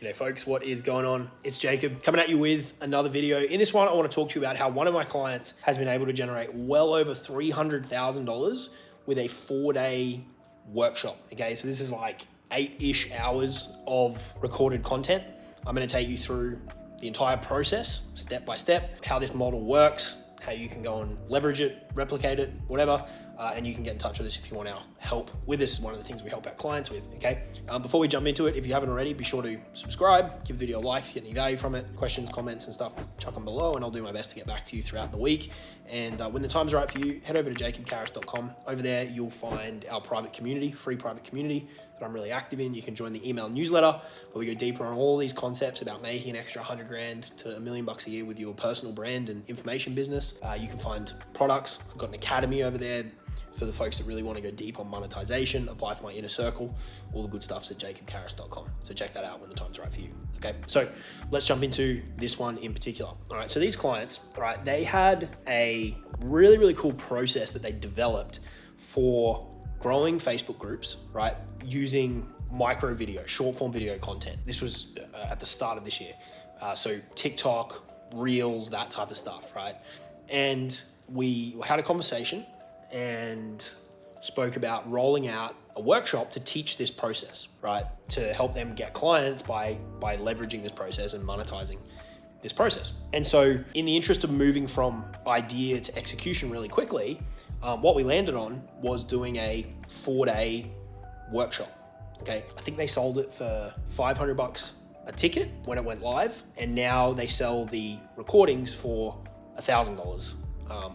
G'day folks, what is going on? It's Jacob coming at you with another video. In this one, I want to talk to you about how one of my clients has been able to generate well over $300,000 with a 4-day workshop. Okay, so this is like 8-ish hours of recorded content. I'm going to take you through the entire process, step by step, how this model works, how you can go and leverage it, replicate it, whatever, and you can get in touch with us if you want our help with this. One of the things we help our clients with, okay? Before we jump into it, if you haven't already, be sure to subscribe, give the video a like if you get any value from it, questions, comments, and stuff, chuck them below, and I'll do my best to get back to you throughout the week. And when the time's right for you, head over to jacobcaris.com. Over there, you'll find our private community, free private community that I'm really active in. You can join the email newsletter where we go deeper on all these concepts about making an extra $100,000 to $1 million a year with your personal brand and information business. You can find products. I've got an academy over there for the folks that really want to go deep on monetization, apply for my inner circle. All the good stuff's at jacobcaris.com. So check that out when the time's right for you. Okay, so let's jump into this one in particular. All right, so these clients, all right, they had a really, really cool process that they developed for growing Facebook groups, right, using micro video, short form video content. This was at the start of this year. So TikTok, Reels, that type of stuff, right? And we had a conversation and spoke about rolling out a workshop to teach this process, right? To help them get clients by leveraging this process and monetizing this process. And so in the interest of moving from idea to execution really quickly, what we landed on was doing a 4-day workshop. Okay, I think they sold it for $500 a ticket when it went live, and now they sell the recordings for $1,000,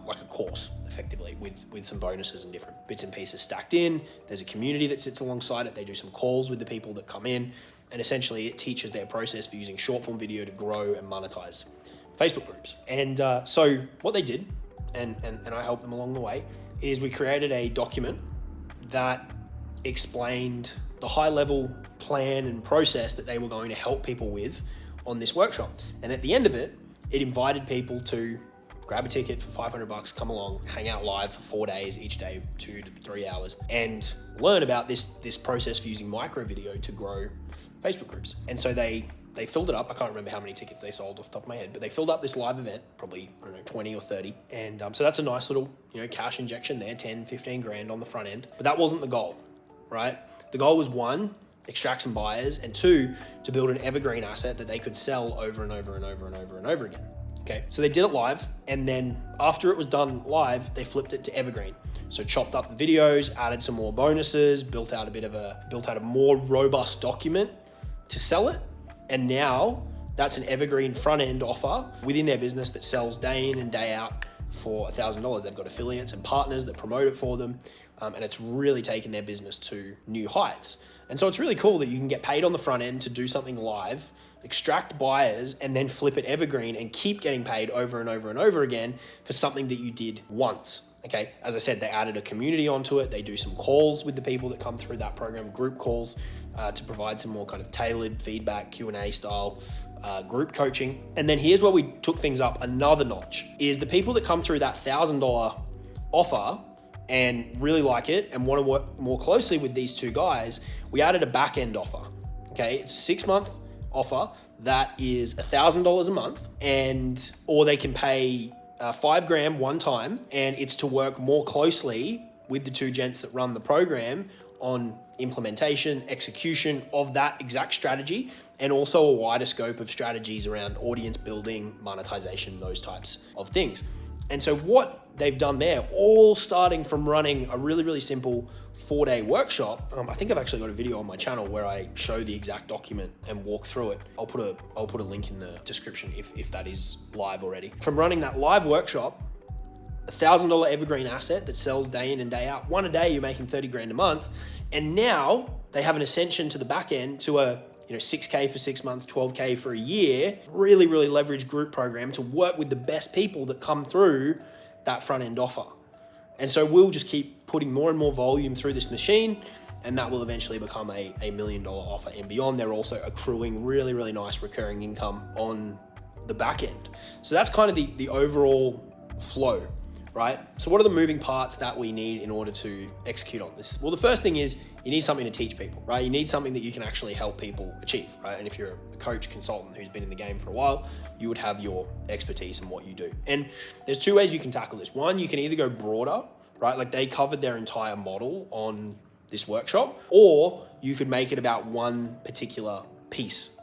like a course, effectively, with some bonuses and different bits and pieces stacked in. There's a community that sits alongside it. They do some calls with the people that come in, and essentially it teaches their process for using short form video to grow and monetize Facebook groups. And so what they did, and I helped them along the way, is we created a document that explained the high level plan and process that they were going to help people with on this workshop. And at the end of it, it invited people to grab a ticket for $500, come along, hang out live for 4 days, each day 2 to 3 hours, and learn about this process for using micro video to grow Facebook groups. And so they filled it up. I can't remember how many tickets they sold off the top of my head, but they filled up this live event, probably, I don't know, 20 or 30. And so that's a nice little, cash injection there, 10, 15 grand on the front end. But that wasn't the goal, right? The goal was 1, extract some buyers, and 2, to build an evergreen asset that they could sell over and over and over and over and over again. Okay, so they did it live, and then after it was done live, they flipped it to evergreen. So chopped up the videos, added some more bonuses, built out a more robust document to sell it. And now that's an evergreen front end offer within their business that sells day in and day out for $1,000. They've got affiliates and partners that promote it for them. And it's really taken their business to new heights. And so it's really cool that you can get paid on the front end to do something live, extract buyers, and then flip it evergreen and keep getting paid over and over and over again for something that you did once. Okay, as I said, they added a community onto it. They do some calls with the people that come through that program, group calls, to provide some more kind of tailored feedback, Q&A style group coaching. And then here's where we took things up another notch, is the people that come through that $1,000 offer and really like it and want to work more closely with these two guys, we added a back end offer. Okay, it's a 6-month offer that is $1,000 a month, or they can pay $5,000 one time, and it's to work more closely with the two gents that run the program on implementation, execution of that exact strategy, and also a wider scope of strategies around audience building, monetization, those types of things. And so what they've done there, all starting from running a really, really simple 4-day workshop. I think I've actually got a video on my channel where I show the exact document and walk through it. I'll put a link in the description if that is live already. From running that live workshop, $1,000 evergreen asset that sells day in and day out. One a day, you're making 30 grand a month. And now they have an ascension to the back end to a $6K for 6 months, $12K for a year, really, really leveraged group program to work with the best people that come through that front end offer. And so we'll just keep putting more and more volume through this machine, and that will eventually become a $1 million offer and beyond. They're also accruing really, really nice recurring income on the back end. So that's kind of the overall flow. right? So what are the moving parts that we need in order to execute on this? Well, the first thing is you need something to teach people, right? You need something that you can actually help people achieve, right? And if you're a coach, consultant who's been in the game for a while, you would have your expertise in what you do. And there's two ways you can tackle this. One, you can either go broader, right? Like they covered their entire model on this workshop, or you could make it about one particular piece,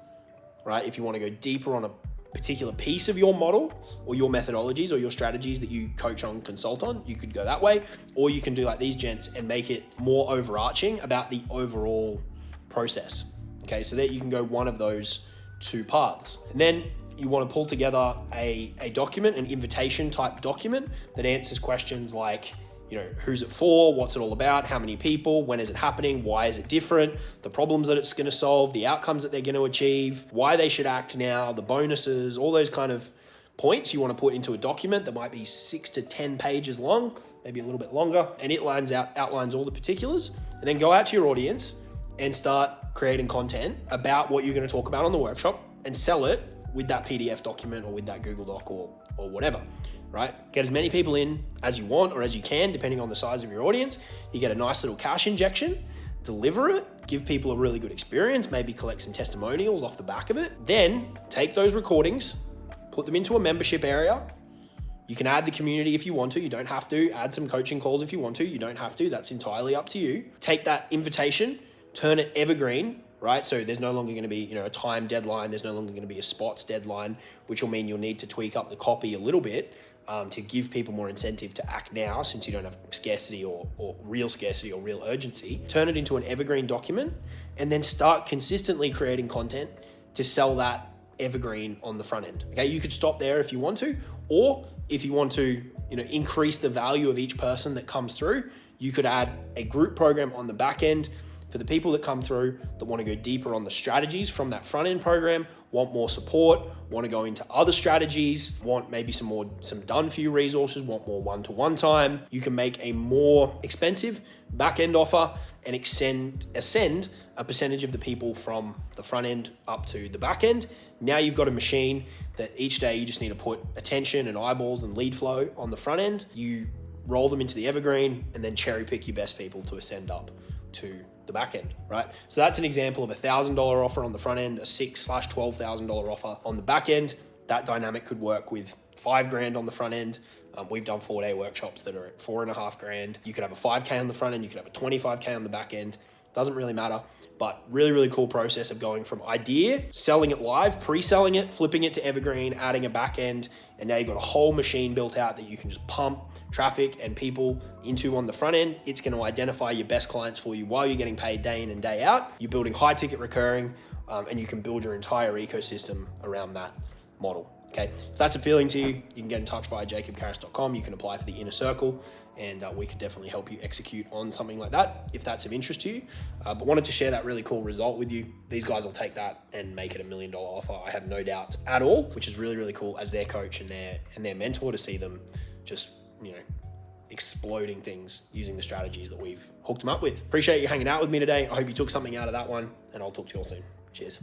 right? If you want to go deeper on a particular piece of your model or your methodologies or your strategies that you coach on, consult on, you could go that way, or you can do like these gents and make it more overarching about the overall process. Okay, so that you can go one of those two paths. And then you want to pull together a document, an invitation type document that answers questions like, you know, who's it for? What's it all about? How many people? When is it happening? Why is it different? The problems that it's going to solve, the outcomes that they're going to achieve, why they should act now, the bonuses, all those kind of points you want to put into a document that might be 6 to 10 pages long, maybe a little bit longer, and it outlines all the particulars. And then go out to your audience and start creating content about what you're going to talk about on the workshop and sell it with that PDF document or with that Google Doc or whatever. Right? Get as many people in as you want or as you can, depending on the size of your audience. You get a nice little cash injection, deliver it, give people a really good experience, maybe collect some testimonials off the back of it. Then take those recordings, put them into a membership area. You can add the community if you want to. You don't have to. Add some coaching calls if you want to. You don't have to. That's entirely up to you. Take that invitation, turn it evergreen, right? So there's no longer going to be, you know, a time deadline. There's no longer going to be a spots deadline, which will mean you'll need to tweak up the copy a little bit to give people more incentive to act now, since you don't have scarcity or real urgency. Turn it into an evergreen document and then start consistently creating content to sell that evergreen on the front end. Okay, you could stop there if you want to, or if you want to, you know, increase the value of each person that comes through, you could add a group program on the back end for the people that come through that want to go deeper on the strategies from that front end program, want more support, want to go into other strategies, want maybe some done for you resources, want more one-to-one time. You can make a more expensive back end offer and ascend a percentage of the people from the front end up to the back end. Now you've got a machine that each day you just need to put attention and eyeballs and lead flow on the front end. You roll them into the evergreen and then cherry pick your best people to ascend up to the back end, right? So that's an example of a $1,000 offer on the front end, a $6,000/$12,000 offer on the back end. That dynamic could work with $5,000 on the front end. We've done 4-day workshops that are at $4,500. You could have a $5K on the front end. You could have a $25K on the back end. Doesn't really matter, but really, really cool process of going from idea, selling it live, pre-selling it, flipping it to evergreen, adding a back end, and now you've got a whole machine built out that you can just pump traffic and people into on the front end. It's going to identify your best clients for you while you're getting paid day in and day out. You're building high ticket recurring, and you can build your entire ecosystem around that model. Okay, if that's appealing to you, you can get in touch via jacobcaris.com. You can apply for the inner circle, and we can definitely help you execute on something like that if that's of interest to you. But wanted to share that really cool result with you. These guys will take that and make it $1 million offer. I have no doubts at all, which is really, really cool as their coach and their mentor to see them just, you know, exploding things using the strategies that we've hooked them up with. Appreciate you hanging out with me today. I hope you took something out of that one, and I'll talk to you all soon. Cheers.